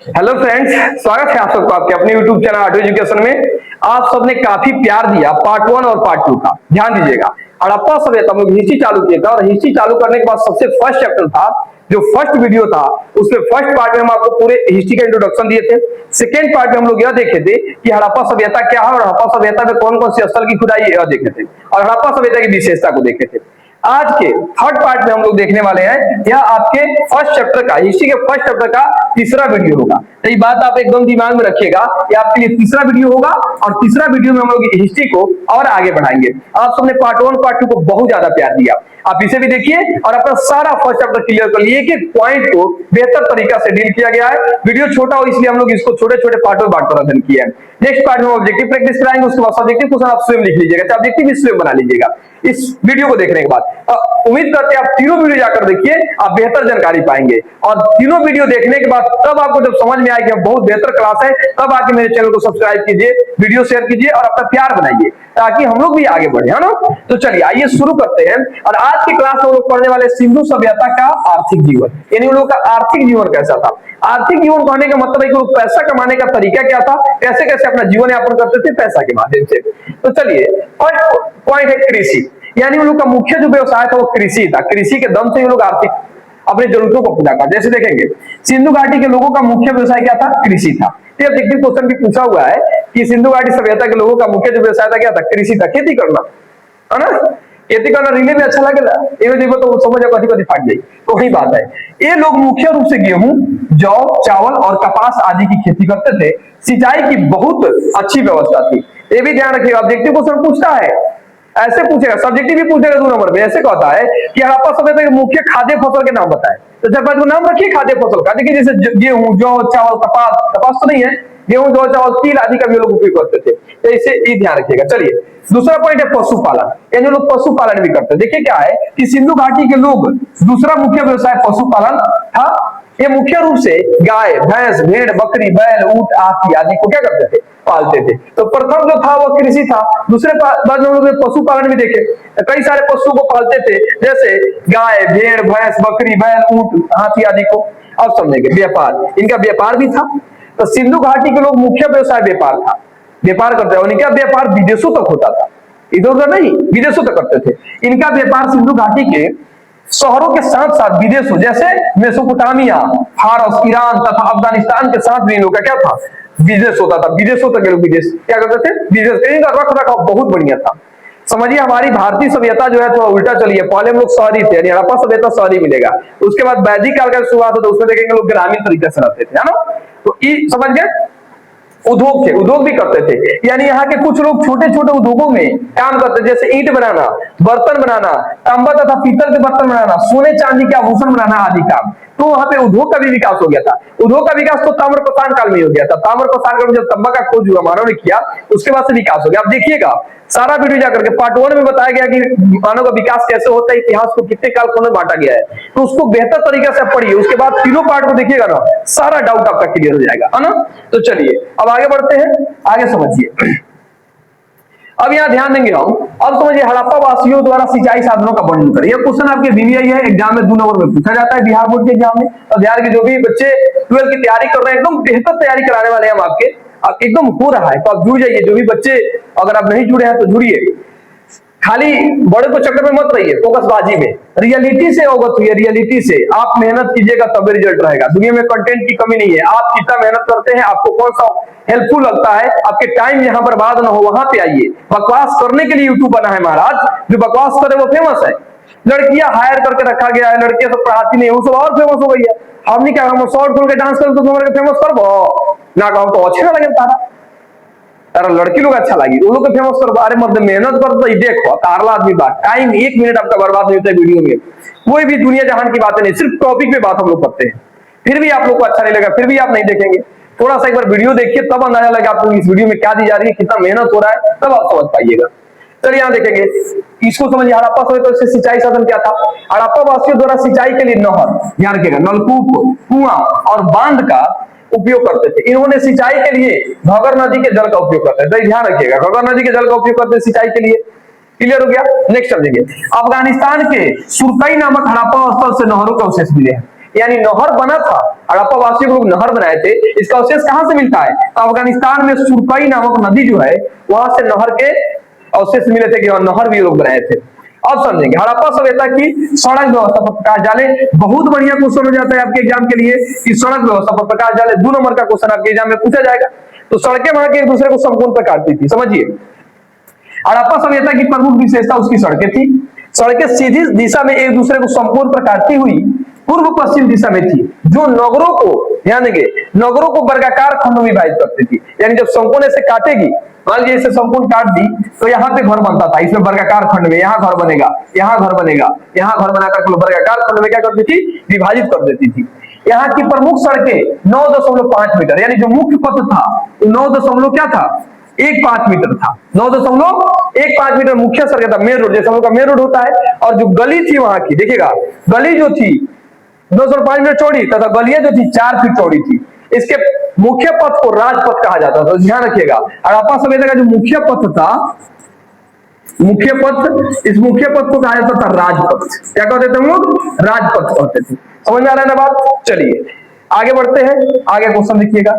Hello friends, स्वागत है आप सबको आपके अपने यूट्यूब चैनल ऑटो एजुकेशन में। आप सबने काफी प्यार दिया पार्ट 1 और पार्ट 2 का। ध्यान दीजिएगा, हड़प्पा सभ्यता हम लोग हिस्ट्री चालू किया था और हिस्ट्री चालू करने के बाद सबसे फर्स्ट चैप्टर था जो फर्स्ट वीडियो था, उसके फर्स्ट पार्ट में हम आपको पूरे हिस्ट्री का इंट्रोडक्शन दिए थे। सेकेंड पार्ट में हम लोग यह देखे थे कि हड़प्पा सभ्यता क्या है और हड़प्पा सभ्यता में कौन कौन से स्थल की खुदाई यह देखे थे और हड़प्पा सभ्यता की विशेषता को देखे थे। आज के थर्ड पार्ट में हम लोग देखने वाले हैं, यह आपके फर्स्ट चैप्टर का, हिस्ट्री के फर्स्ट चैप्टर का तीसरा वीडियो होगा। तो ये बात आप एकदम दिमाग में रखिएगा, ये आपके लिए तीसरा वीडियो होगा और तीसरा वीडियो में हम लोग हिस्ट्री को और आगे बढ़ाएंगे। आप सबने पार्ट 1 पार्ट 2 को बहुत ज्यादा प्यार दिया, आप इसे भी देखिए और अपना सारा फर्स्ट चैप्टर क्लियर कर लिए। एक पॉइंट को बेहतर तरीका से डील किया गया है। वीडियो छोटा हो इसलिए हम लोग इसको छोटे छोटे पार्ट में बांट कर अध्ययन किया है। नेक्स्ट पार्ट में ऑब्जेक्टिव प्रैक्टिस कराएंगे, उसके बाद सब्जेक्टिव क्वेश्चन आप स्वयं लिख लीजिएगा, ऑब्जेक्टिव स्वयं बना लीजिएगा इस वीडियो को देखने के बाद। उम्मीद करते हैं आप तीनों वीडियो जाकर देखिए, आप बेहतर जानकारी पाएंगे और तीनों वीडियो देखने के बाद तब आपको जब समझ में आए कि बहुत बेहतर क्लास है, तब आके मेरे चैनल को सब्सक्राइब कीजिए, वीडियो शेयर कीजिए और अपना प्यार बनाइए ताकि हम लोग भी आगे बढ़े, है ना। तो चलिए आइए शुरू करते हैं। और आज की क्लास में हम लोग पढ़ने वाले सिंधु सभ्यता का आर्थिक जीवन, यानी उन लोगों का आर्थिक जीवन कैसा था। आर्थिक जीवन कहने का मतलब है कि लोग पैसा कमाने का तरीका क्या था, कैसे कैसे अपना जीवन यापन करते थे पैसा के माध्यम से। तो चलिए फर्स्ट पॉइंट है कृषि, यानी उन लोग का मुख्य जो व्यवसाय था वो कृषि था। कृषि के दम से ये लोग आर्थिक अपनी जरूरतों को पूरा करते। जैसे देखेंगे सिंधु घाटी के लोगों का मुख्य व्यवसाय क्या था, कृषि था। तो ऑब्जेक्टिव क्वेश्चन भी पूछा हुआ है कि सिंधु घाटी सभ्यता के लोगों का मुख्य जो व्यवसाय था क्या था, कृषि था, खेती करना, है ना। खेती करना रिले में अच्छा लगेगा, एवं देखो तो समझ जाओ कभी कभी फाट जाए, तो वही बात है। ये लोग मुख्य रूप से गेहूं, जौ, चावल और कपास आदि की खेती करते थे। सिंचाई की बहुत अच्छी व्यवस्था थी। ये भी ध्यान रखिएगा, ऑब्जेक्टिव क्वेश्चन पूछता है, ऐसे पूछेगा, सब्जेक्टिव भी पूछेगा 2 नंबर में। ऐसे कहता है कि हड़प्पा सभ्यता के मुख्य खाद्य फसल के नाम बताएं। तो जब बात नाम रखिए खाद्य फसल का, देखिए जैसे गेहूं, जौ, चावल, कपास, कपास तो नहीं है, गेहूं, जौ, चावल, तिल आदि का भी लोग उपयोग करते थे। तो इसे ये ध्यान रखिएगा। चलिए दूसरा पॉइंट है पशुपालन, यानी लोग पशुपालन भी करते हैं। देखिए क्या है कि सिंधु घाटी के लोग दूसरा मुख्य व्यवसाय पशुपालन था। ये मुख्य रूप से गाय, भैंस, भेड़, बकरी, बैल, ऊंट आदि को क्या करते थे, पालते थे। तो प्रथम जो था वो कृषि था। दूसरे बाद में लोग पशुपालन भी देखे, कई सारे पशुओं को पालते थे, जैसे गाय, भेड़, भैंस, बकरी, बैल, ऊंट, हाथी आदि को। अब समझेंगे व्यापार, इनका व्यापार भी था। तो सिंधु घाटी के लोग मुख्य व्यवसाय व्यापार था, व्यापार करते हैं। उनका व्यापार विदेशों तक होता था, इधर उधर नहीं, विदेशों तक करते थे। इनका व्यापार सिंधु घाटी के शहरों के साथ साथ विदेशों जैसे मेसोपोटामिया, फारस, ईरान तथा अफगानिस्तान के साथ भी इन लोगों का क्या था, बिजनेस होता था। विदेशों तक लोग बिजनेस क्या करते थे, बिजनेस। इनका रख रखाव बहुत बढ़िया था। समझिए हमारी भारतीय सभ्यता जो है थोड़ा उल्टा चली है। पहले हम लोग शहरी थे, यानी हड़प्पा सभ्यता शहरी मिलेगा। उसके बाद वैदिक काल का शुरुआत होता है, उसमें देखेंगे लोग ग्रामीण तरीके से रहते थे, है ना। तो ये समझ गए। उद्योग थे, उद्योग भी करते थे, यानी यहाँ के कुछ लोग छोटे छोटे उद्योगों में काम करते थे, जैसे ईंट बनाना, बर्तन बनाना, तांबा तथा पीतल के बर्तन बनाना, सोने चांदी के आभूषण बनाना आदि काम। तो वहां पे उद्योग का भी विकास हो गया था। उद्योग का विकास तो ताम्रप्रसान काल में हो गया था। ताम्रप्रसान काल में जब तांबा का खोज हुआ मानव ने किया, उसके बाद से विकास हो गया। आप देखिएगा सारा वीडियो जाकर के पार्ट 1 में बताया गया कि मानव का विकास कैसे होता है, इतिहास को कितने काल में बांटा गया है। तो उसको बेहतर तरीके से पढ़िए, उसके बाद तीनों पार्ट को देखिएगा ना, सारा डाउट आपका क्लियर हो जाएगा, है ना। तो चलिए अब आगे बढ़ते हैं, आगे समझिए। अब यहाँ ध्यान देंगे हम, अब समझिए हड़प्पा वासियों द्वारा सिंचाई साधनों का वर्णन करें। यह क्वेश्चन आपके बीबीआई है, एग्जाम में 2 नंबर में पूछा जाता है, बिहार बोर्ड के एग्जाम में। और बिहार के जो भी बच्चे 12 की तैयारी कर रहे हैं, एकदम बेहतर तैयारी कराने वाले हैं हम आपके, आप एकदम हो रहा है। तो आप जुड़ जाइए, जो भी बच्चे अगर आप नहीं जुड़े हैं तो जुड़िए। खाली बड़े को चक्कर में मत रहिए, फोकसबाजी में, रियलिटी से अवगत हुई, रियलिटी से आप मेहनत कीजिएगा तब रिजल्ट रहेगा। दुनिया में कंटेंट की कमी नहीं है, आप कितना मेहनत करते हैं, आपको कौन सा हेल्पफुल लगता है, आपके टाइम यहाँ बर्बाद ना हो, वहां पे आइए। बकवास करने के लिए यूट्यूब बना है महाराज, जो बकवास करे वो फेमस है। लड़कियां हायर करके रखा गया है, लड़कियां सब पढ़ाती नहीं, वो सब और फेमस हो गई है। हमने क्या, हम शॉर्ट खोल के डांस कर तो फेमस कर ना, कहूं तो अच्छे ना लगे तारा, अरे लड़की लोग अच्छा लगी, वो लोग फेमस कर। अरे मतलब मेहनत कर तो देखो तारला आदमी बात, टाइम 1 मिनट आपका बर्बाद नहीं होता है वीडियो में। कोई भी दुनिया जहान की बातें नहीं, सिर्फ टॉपिक पे बात हम लोग करते हैं। फिर भी आप लोग को अच्छा नहीं लगा, फिर भी आप नहीं देखेंगे। थोड़ा सा एक बार वीडियो देखिए, तब अंदाजा लगा आपको इस वीडियो में क्या दी जा रही है, कितना मेहनत हो रहा है, तब आप समझ पाइएगा। चलिए यहाँ देखेंगे, इसको समझिए। हड़प्पा सभ्यता से सिंचाई साधन क्या था। हड़प्पा वासियों द्वारा सिंचाई के लिए नहर, ध्यान रखिएगा, नलकूप, कुआं और बांध का उपयोग करते थे। इन्होंने सिंचाई के लिए घगर नदी के जल का उपयोग करते थे, ध्यान रखिएगा, घगर नदी के जल का उपयोग करते सिंचाई के लिए। क्लियर हो गया। नेक्स्ट समझिए, अफगानिस्तान के सुरकई नामक हड़प्पा स्थल से नहरों का अवशेष मिले हैं। यानी नहर बना था, हड़प्पा वासियों लोग नहर बनाए थे। इसका अवशेष कहां से मिलता है? तो अफगानिस्तान में सुरकई नामक नदी जो है वहां से नहर के अवशेष मिले थे कि वहां नहर भी लोग बनाए थे। अब समझेंगे हड़प्पा सभ्यता की सड़क व्यवस्था पर प्रकाश डाले। बहुत बढ़िया क्वेश्चन हो जाता है आपके एग्जाम के लिए कि सड़क व्यवस्था पर प्रकाश डाले। 2 नंबर का क्वेश्चन आपके एग्जाम में पूछा जाएगा। तो सड़कें वहां के एक दूसरे को समकोण पर काटती थी, समझिए। हड़प्पा सभ्यता की प्रमुख विशेषता उसकी सड़कें थी। सड़कें सीधी दिशा में एक दूसरे को समकोण पर काटती हुई पूर्व पश्चिम दिशा में थी, जो नगरों को, ध्यान देंगे, नगरों को वर्गाकार खंडों में विभाजित करती थी। यानी जब समकोण ऐसे काटेगी, मान लीजिए इसे समकोण काट दी तो यहाँ पे घर बनता था, इसमें वर्गाकार खंड में यहाँ घर बनेगा, यहाँ घर बनेगा, यहाँ घर बनाकर वर्गाकार खंड में क्या करती थी? विभाजित कर देती थी। यहाँ की प्रमुख सड़कें 9.5 मीटर, यानी जो मुख्य पथ था 9 क्या था? 1.5 मीटर था। 9.15 मीटर मुख्य सड़क था, मेन रोड, जैसे हम लोग का मेन रोड होता है। और जो गली थी वहां की, देखिएगा, गली जो थी 2.5 मीटर चौड़ी तथा गलियां जो थी 4 फीट चौड़ी थी। इसके मुख्य पथ को राजपथ कहा जाता था, ध्यान रखिएगा। हड़प्पा सभ्यता का जो मुख्य पथ था, मुख्य पथ, इस मुख्य पथ को कहा जाता था राजपथ। क्या कहते थे हम लोग? राजपथ कहते थे। समझ में आ रहा है ना बात? चलिए आगे बढ़ते हैं। आगे क्वेश्चन देखिएगा,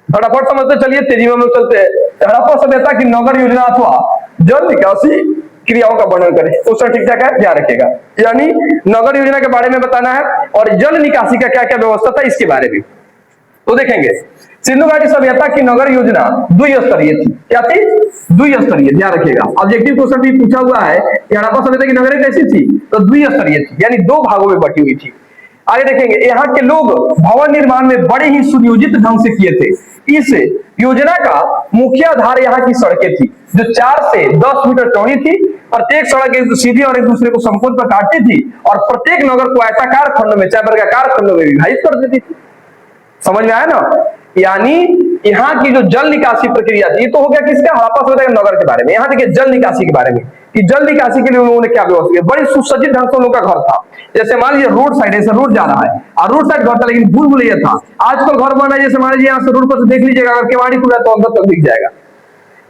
फटाफट समझते चलिए, तेजी में हम लोग चलते हैं। हड़प्पा सभ्यता की नगर योजना अथवा जल निकासी क्रियाओं का वर्णन करें। क्वेश्चन ठीक ठाक है, ध्यान रखिएगा। यानी नगर योजना के बारे में बताना है और जल निकासी का क्या क्या व्यवस्था था इसके बारे में। तो देखेंगे, सिंधु घाटी सभ्यता की नगर योजना द्विस्तरीय थी। क्या थी? द्विस्तरीय, ध्यान रखिएगा। ऑब्जेक्टिव क्वेश्चन भी पूछा हुआ है कि हड़प्पा सभ्यता की नगरें कैसी थी? तो द्विस्तरीय थी, यानी 2 भागों में बटी हुई थी। आगे देखेंगे, यहाँ के लोग भवन निर्माण में बड़े ही सुनियोजित ढंग से किए थे। इस योजना का मुख्य आधार यहाँ की सड़कें थी, जो 4 से 10 मीटर चौड़ी थी। प्रत्येक सड़क एक सीधी और एक दूसरे को समकोण पर काटती थी और प्रत्येक नगर को आयताकार खंडों में, चाहे वर्गाकार खंडों में विभाजित कर देती थी। समझ में आया ना? यानी यहाँ की जो जल निकासी प्रक्रिया थी, तो हो गया किसका? हड़प्पा सभ्यता के नगर के बारे में। यहाँ देखिए जल निकासी के बारे में कि जल निकासी के लिए उन्होंने क्या व्यवस्था की। बड़ी सुसज्जित ढंग से उन लोगों का घर था। जैसे मान लीजिए रोड साइड, ऐसे रोड जा रहा है और रोड साइड घर था, लेकिन भूल भुलैया था। आजकल घर बना है, जैसे मान लीजिए यहाँ से रोड पर से देख लीजिएगा, अगर केवाड़ी खुला तो अंदर तक दिख जाएगा।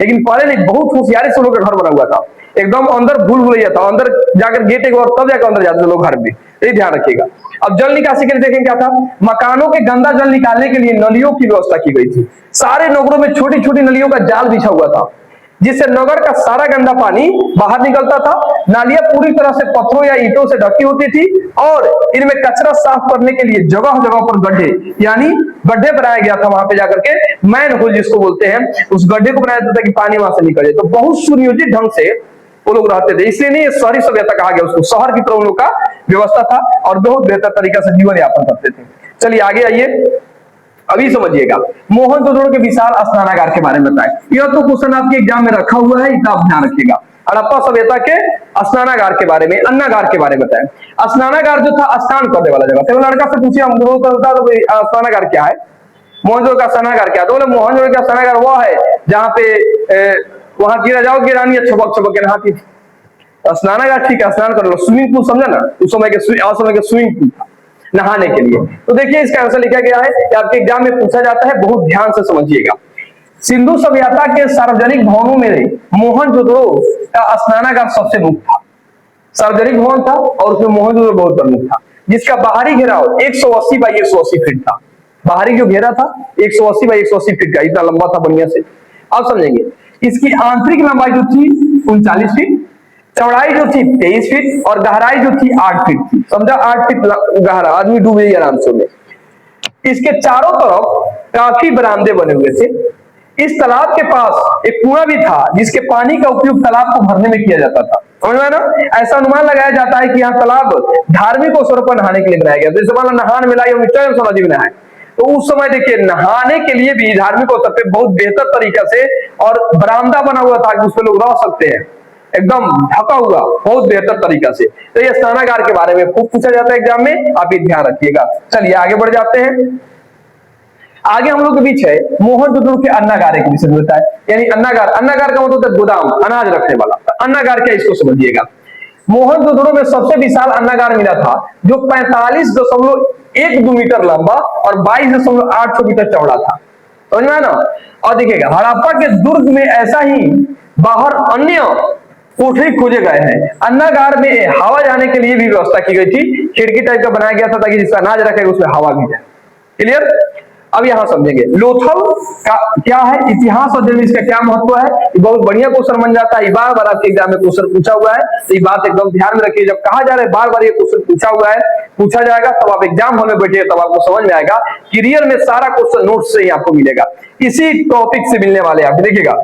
लेकिन पहले नहीं, बहुत होशियारी से लोग का घर बना हुआ था, एकदम अंदर भूल भुलैया था, अंदर जाकर गेट एक बार तब जाकर अंदर जाते लोग घर में। ये ध्यान रखिएगा। अब जल निकासी के लिए देखें क्या था? मकानों के गंदा जल निकालने के लिए नलियों की व्यवस्था की गई थी। सारे नगरों में छोटी छोटी नलियों का जाल बिछा हुआ था, जिससे नगर का सारा गंदा पानी बाहर निकलता था। नालियां पूरी तरह से पत्थरों या ईंटों से ढकी होती थी और इनमें कचरा साफ करने के लिए जगह जगह पर गड्ढे, यानी गड्ढे बनाया गया था। वहां पे जाकर के मैन होल जिसको बोलते हैं, उस गड्ढे को बनाया जाता था कि पानी वहां से निकले। तो बहुत सुनियोजित ढंग से वो लोग रहते थे, इसलिए नहीं शहरी सभ्यता कहा गया उसको। शहर की तरह उन लोग का व्यवस्था था और बहुत बेहतर तरीका से जीवन यापन करते थे। चलिए आगे आइए, अभी समझिएगा मोहनजोदड़ो के विशाल स्नानागार के बारे में बताएं। यह तो क्वेश्चन आपके एग्जाम में रखा हुआ है, इसका आप ध्यान रखिएगा। हड़प्पा सभ्यता के स्नानागार के बारे में, अन्नागार के बारे में बताएं। स्नानागार जो था स्नान करने वाला जगह था। लड़का से पूछिए हम स्नानागार क्या है, मोहनजोदड़ो का स्नानागार क्या है? तो बोले मोहनजोदड़ो का स्नानागार वह है जहाँ पे वहां की राजाओं की रानी छबक छबक के नहाती थी। स्नानागार ठीक है, स्नान कर लो, स्विमिंग पूल समझा ना, उस समय के स्विमिंग पूल था नहाने के लिए। तो देखिए इसका आंसर लिखा गया है कि आपके एग्जाम में पूछा जाता है, बहुत ध्यान से समझिएगा। सिंधु सभ्यता के सार्वजनिक भवनों में मोहनजोदड़ो का स्नानागार सबसे मुख्य था। सार्वजनिक भवन था और उसमें मोहनजोदड़ो बहुत प्रमुख था, जिसका बाहरी घेराव 180 बाई 180 फीट था। बाहरी जो घेरा था 180 बाई 180 फीट का, इतना लंबा था बढ़िया से। आप समझेंगे इसकी आंतरिक लंबाई जो थी 39 फीट, चौड़ाई जो थी 23 फीट और गहराई जो थी 8 फीट थी। समझा, 8 फीट गहरा, आदमी डूबे आराम से में। इसके चारों तरफ काफी बरामदे बने हुए थे। इस तालाब के पास एक कुआं भी था, जिसके पानी का उपयोग तालाब को भरने में किया जाता था। समझ में ना? ऐसा अनुमान लगाया जाता है कि यहाँ तालाब धार्मिक अवसरों पर नहाने के लिए बनाया गया। जैसे मान लो नहान मिलाई नदी में नहाए, तो उस समय देखिए नहाने के लिए भी धार्मिक अवसर पे बहुत बेहतर तरीका से और बरामदा बना हुआ था कि उसमें लोग रह सकते हैं, एकदम ढका हुआ, बहुत बेहतर तरीका से। तो ये स्नानागार के बारे में खूब पूछा जाता है एग्जाम में, आप ये ध्यान रखिएगा। चलिए आगे बढ़ जाते हैं। आगे हम लोग के बीच है मोहनजोदड़ो के अन्नागार के विषय में होता है। यानी अन्नागार, अन्नागार का मतलब है गोदाम, अनाज रखने वाला। अन्नागार क्या, इसको समझिएगा। मोहनजोदड़ो में सबसे विशाल अन्नागार मिला था, जो 45.12 मीटर लंबा और 22.86 मीटर चौड़ा था। समझ में ना? और देखिएगा हड़प्पा के दुर्ग में ऐसा ही बाहर अन्य कोठरी खोजे गए हैं। अन्नागार में हवा जाने के लिए भी व्यवस्था की गई थी, खिड़की टाइप का बनाया गया था ताकि जिसका अनाज रखेगा उसमें हवा भी जाए। क्लियर? अब यहां समझेंगे लोथल का क्या है, इतिहास और इसका क्या महत्व है। ये बहुत बढ़िया क्वेश्चन बन जाता है, बार बार आपके एग्जाम में क्वेश्चन पूछा हुआ है, तो ये बात एकदम ध्यान में रखिए। जब कहा जा रहा है बार बार ये क्वेश्चन पूछा हुआ है, पूछा जाएगा, तब आप एग्जाम हॉल में बैठिए, तब आपको समझ में आएगा कि रियल में सारा क्वेश्चन नोट से ही आपको मिलेगा, इसी टॉपिक से मिलने वाले आप देखिएगा।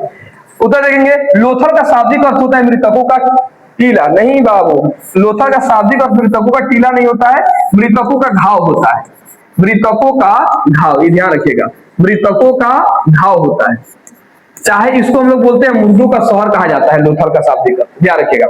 उत्तर देखेंगे, लोथल का शाब्दिक अर्थ होता है मृतकों का टीला। नहीं बाबू, लोथल का शाब्दिक अर्थ मृतकों का टीला नहीं होता है, मृतकों का घाव होता है। मृतकों का घाव, ये ध्यान रखिएगा, मृतकों का घाव होता है। चाहे इसको हम लोग बोलते हैं मुर्दों का शहर कहा जाता है, लोथल का शाब्दिक अर्थ ध्यान रखिएगा।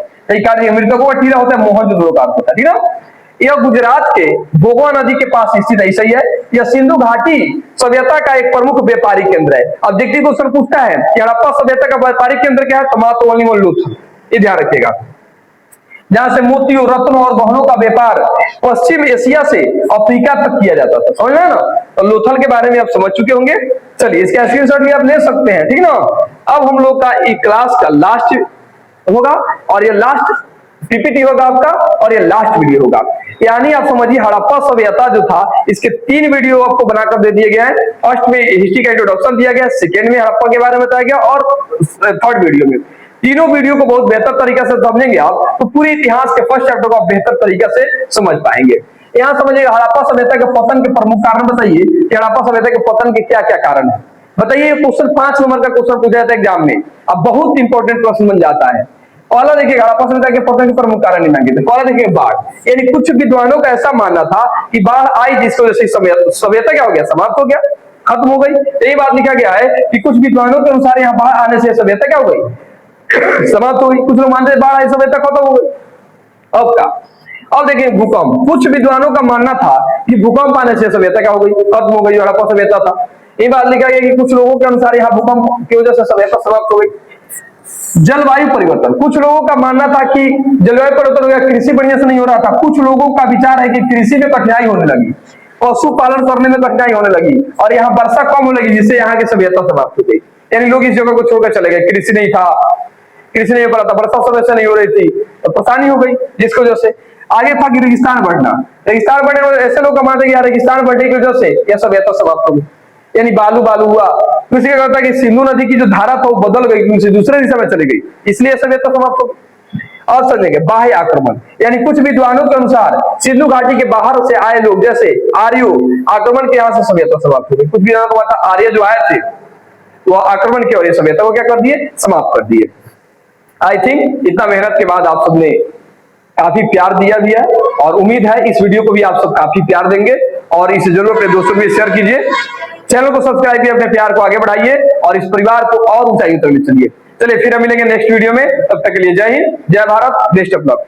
मृतकों का टीला होता है मोहनजोदड़ो का होता है, ठीक है। यह गुजरात के भोगवा नदी के पास स्थित है, सही है। यह सिंधु घाटी सभ्यता का एक प्रमुख व्यापारिक केंद्र है। ऑब्जेक्टिव क्वेश्चन पूछता है कि हड़प्पा सभ्यता का व्यापारिक केंद्र क्या है, तमातोवली और लोथल, ये ध्यान रखिएगा। जहां से मोतियों, रत्नों और गहनों का व्यापार पश्चिम एशिया से अफ्रीका तक किया जाता था, समझ ना। तो लोथल के बारे में आप समझ चुके होंगे। चलिए इसका स्क्रीनशॉट भी आप ले सकते हैं, ठीक ना। अब हम लोग का एक क्लास का लास्ट होगा और ये लास्ट पीपीटी होगा आपका और ये लास्ट वीडियो होगा। यानी आप समझिए हड़प्पा सभ्यता जो था इसके 3 वीडियो आपको बनाकर दे दिए गए हैं। फर्स्ट में हिस्ट्री का इंट्रोडक्शन दिया गया, सेकेंड में हड़प्पा के बारे में बताया गया और थर्ड वीडियो में। तीनों वीडियो को बहुत बेहतर तरीके से समझेंगे आप तो पूरी इतिहास के फर्स्ट चैप्टर को आप बेहतर तरीके से समझ पाएंगे। यहाँ समझिएगा हड़प्पा सभ्यता के पतन के प्रमुख कारण बताइए कि हड़प्पा सभ्यता के पतन के क्या क्या कारण है, बताइए। क्वेश्चन 5 नंबर का क्वेश्चन पूछा जाता है एग्जाम में, अब बहुत इंपॉर्टेंट प्रश्न बन जाता है। पहला देखिए हड़प्पा सभ्यता के पतन के प्रमुख कारण नहीं मांगे थे। पहला देखिए बाढ़, यानी कुछ विद्वानों का ऐसा मानना था कि बाढ़ आई जिसकी वजह से सभ्यता क्या हो गया, समाप्त हो गया, खत्म हो गई। यही बात लिखा गया है कि कुछ विद्वानों के अनुसार यहाँ बाढ़ आने से सभ्यता क्या हो गई, समाप्त हो गई। कुछ लोग मानते हैं बाढ़ आई सभ्यता खत्म हो गई। अब का, अब देखिए भूकंप, कुछ विद्वानों का मानना था कि भूकंप आने से सभ्यता क्या हो गई, खत्म हो गई, हड़प्पा सभ्यता था। ये बात लिखा गया कि कुछ लोगों के अनुसार यहाँ भूकंप की वजह से सभ्यता समाप्त हो गई। जलवायु परिवर्तन, कुछ लोगों का मानना था कि जलवायु परिवर्तन हो गया, कृषि बढ़िया से नहीं हो रहा था। कुछ लोगों का विचार है कि कृषि में कठिनाई होने लगी, पशुपालन करने में कठिनाई होने लगी और यहाँ वर्षा कम होने लगी जिससे यहाँ की सभ्यता समाप्त हो गई। यानी लोग इस जगह को छोड़कर चले गए, कृषि नहीं था, कृषि नहीं हो पा रहा था, वर्षा समय से नहीं हो रही थी, तो परेशानी हो गई जिसकी वजह से। आगे था कि रेगिस्तान बढ़ना, रेगिस्तान बढ़ने वाले ऐसे लोग का मानते हैं कि रेगिस्तान बढ़ने की वजह से यह सभ्यता समाप्त हो गई, यानी बालू बालू हुआ। तो इसी का कहता है कि सिंधु नदी की जो धारा था वो बदल गई, उनसे दूसरे दिशा में चली गई, इसलिए सभ्यता समाप्त हो गई। और समझेंगे बाह्य आक्रमण, यानी कुछ विद्वानों के अनुसार सिंधु घाटी के बाहर से आए लोग जैसे आर्यो आक्रमण के यहाँ से सभ्यता समाप्त हो गई। कुछ विद्वानों को मानता आर्य जो आए थे वो आक्रमण की वजह से सभ्यता को क्या कर दिए, समाप्त कर दिए। आई थिंक इतना मेहनत के बाद आप सबने काफी प्यार दिया भी है और उम्मीद है इस वीडियो को भी आप सब काफी प्यार देंगे और इसे जरूर अपने दोस्तों के लिए शेयर कीजिए। चैनल को सब्सक्राइब कीजिए, अपने प्यार को आगे बढ़ाइए और इस परिवार को और ऊंचाई तक ले चलिए। चलिए फिर हम मिलेंगे नेक्स्ट वीडियो में, तब तक के लिए जय हिंद, जय भारत, बेस्ट ऑफ लक।